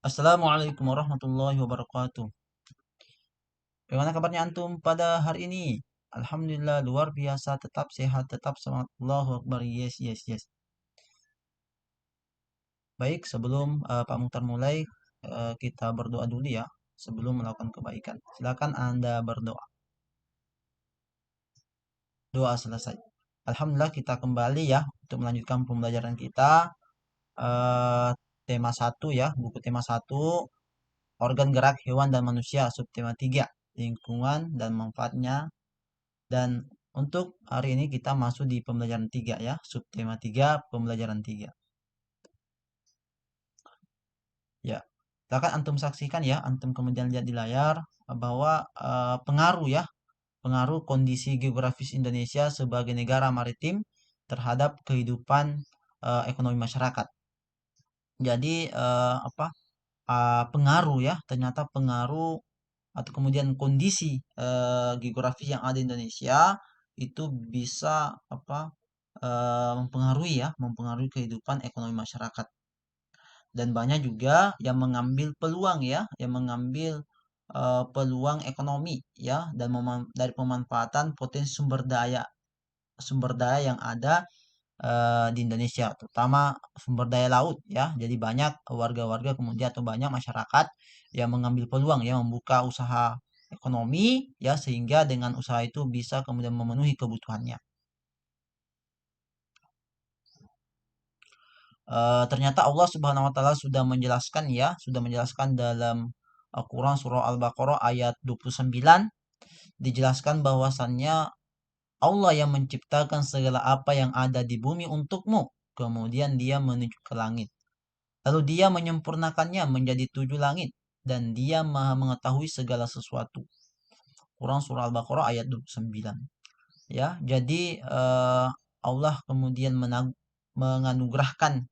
Assalamualaikum warahmatullahi wabarakatuh. Bagaimana kabarnya antum pada hari ini? Alhamdulillah luar biasa, tetap sehat, tetap semangat. Allahu Akbar. Yes, yes, yes. Baik, sebelum Pak Muhtar mulai, kita berdoa dulu ya sebelum melakukan kebaikan. Silakan Anda berdoa. Doa selesai. Alhamdulillah kita kembali ya untuk melanjutkan pembelajaran kita. eh, Tema satu ya, buku tema satu, organ gerak hewan dan manusia, subtema 3, lingkungan dan manfaatnya. Dan untuk hari ini kita masuk di pembelajaran 3 ya, subtema 3, pembelajaran 3. Ya, silakan antum saksikan ya, antum kemudian lihat di layar bahwa pengaruh ya, pengaruh kondisi geografis Indonesia sebagai negara maritim terhadap kehidupan ekonomi masyarakat. Jadi pengaruh ya, ternyata pengaruh atau kemudian kondisi geografis yang ada di Indonesia itu bisa mempengaruhi ya, mempengaruhi kehidupan ekonomi masyarakat. Dan banyak juga yang mengambil peluang ya, yang mengambil peluang ekonomi ya, dan dari pemanfaatan potensi sumber daya yang ada di Indonesia, terutama sumber daya laut ya. Jadi banyak warga-warga kemudian atau banyak masyarakat yang mengambil peluang ya, membuka usaha ekonomi ya, sehingga dengan usaha itu bisa kemudian memenuhi kebutuhannya. Ternyata Allah Subhanahu wa taala sudah menjelaskan ya, sudah menjelaskan dalam Al-Quran surah Al-Baqarah ayat 29, dijelaskan bahwasannya Allah yang menciptakan segala apa yang ada di bumi untukmu, kemudian dia menuju ke langit. Lalu dia menyempurnakannya menjadi 7 langit, dan dia maha mengetahui segala sesuatu. Quran surah Al-Baqarah ayat 29. Ya, jadi Allah kemudian menganugerahkan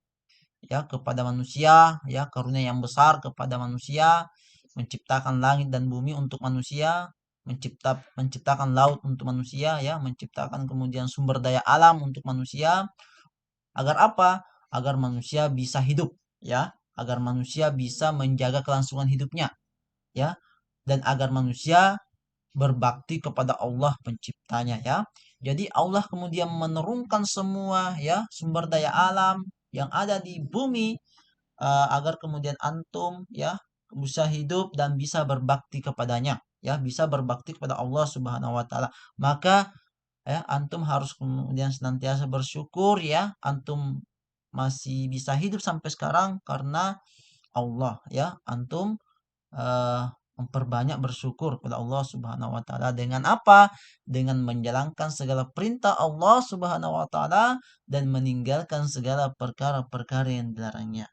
ya kepada manusia ya karunia yang besar kepada manusia, menciptakan langit dan bumi untuk manusia, menciptakan laut untuk manusia ya, menciptakan kemudian sumber daya alam untuk manusia. Agar apa? Agar manusia bisa hidup ya, agar manusia bisa menjaga kelangsungan hidupnya ya, dan agar manusia berbakti kepada Allah penciptanya ya. Jadi Allah kemudian menurunkan semua ya sumber daya alam yang ada di bumi, agar kemudian antum ya bisa hidup dan bisa berbakti kepadanya ya, bisa berbakti kepada Allah Subhanahu wa taala. Maka ya antum harus kemudian senantiasa bersyukur ya, antum masih bisa hidup sampai sekarang karena Allah ya. Antum eh, memperbanyak bersyukur kepada Allah Subhanahu wa taala dengan apa? Dengan menjalankan segala perintah Allah Subhanahu wa taala dan meninggalkan segala perkara-perkara yang dilarangnya.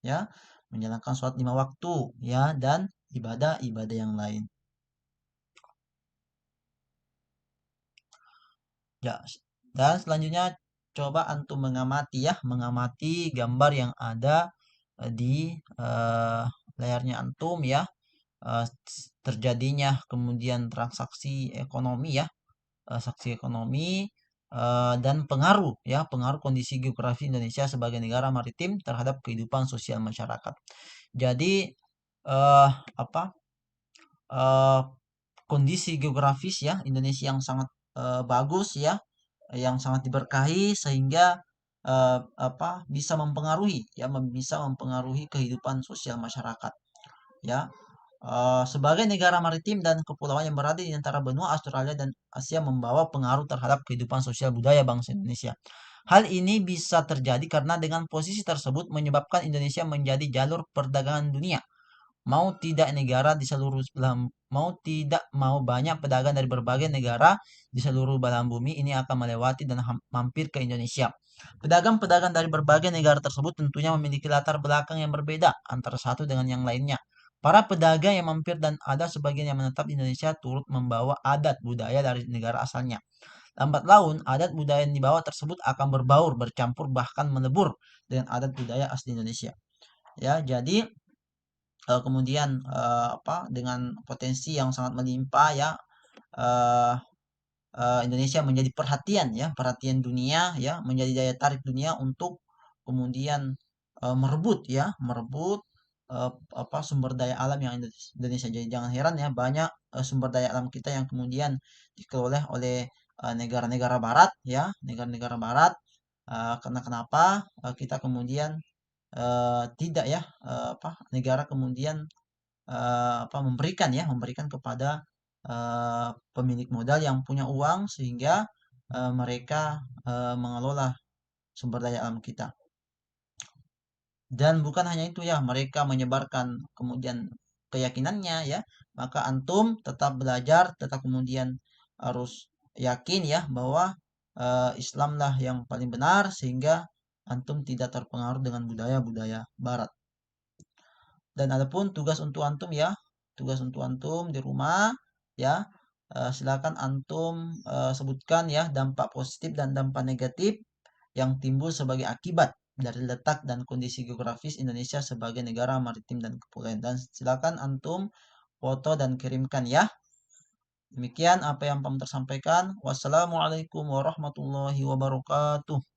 Ya, menjalankan sholat 5 waktu ya, dan ibadah-ibadah yang lain. Ya, dan selanjutnya coba antum mengamati ya, mengamati gambar yang ada di layarnya antum ya, terjadinya kemudian transaksi ekonomi ya, saksi ekonomi, dan pengaruh ya, pengaruh kondisi geografi Indonesia sebagai negara maritim terhadap kehidupan sosial masyarakat. Jadi eh, apa eh, kondisi geografis ya Indonesia yang sangat bagus ya, yang sangat diberkahi sehingga bisa mempengaruhi ya, bisa mempengaruhi kehidupan sosial masyarakat ya. Sebagai negara maritim dan kepulauan yang berada di antara benua Australia dan Asia, membawa pengaruh terhadap kehidupan sosial budaya bangsa Indonesia. Hal ini bisa terjadi karena dengan posisi tersebut menyebabkan Indonesia menjadi jalur perdagangan dunia. Mau tidak negara di seluruh belahan, mau tidak mau banyak pedagang dari berbagai negara di seluruh belahan bumi ini akan melewati dan mampir ke Indonesia. Pedagang-pedagang dari berbagai negara tersebut tentunya memiliki latar belakang yang berbeda antara satu dengan yang lainnya. Para pedagang yang mampir dan ada sebagian yang menetap di Indonesia turut membawa adat budaya dari negara asalnya. Lambat laun, adat budaya yang dibawa tersebut akan berbaur, bercampur, bahkan melebur dengan adat budaya asli Indonesia. Ya, jadi kemudian dengan potensi yang sangat melimpah ya, eh, Indonesia menjadi perhatian ya, perhatian dunia ya, menjadi daya tarik dunia untuk kemudian merebut ya, merebut sumber daya alam yang Indonesia. Jadi jangan heran ya banyak sumber daya alam kita yang kemudian dikelola oleh negara-negara barat ya, negara-negara barat. Karena kenapa kita kemudian tidak ya negara kemudian memberikan kepada pemilik modal yang punya uang sehingga mereka mengelola sumber daya alam kita. Dan bukan hanya itu ya, mereka menyebarkan kemudian keyakinannya ya. Maka antum tetap belajar, tetap kemudian harus yakin ya bahwa Islamlah yang paling benar sehingga antum tidak terpengaruh dengan budaya-budaya barat. Dan adapun tugas untuk antum ya, tugas untuk antum di rumah ya, silakan antum sebutkan ya dampak positif dan dampak negatif yang timbul sebagai akibat dari letak dan kondisi geografis Indonesia sebagai negara maritim dan kepulauan. Dan silakan antum foto dan kirimkan ya. Demikian apa yang Pak tersampaikan. Wassalamualaikum warahmatullahi wabarakatuh.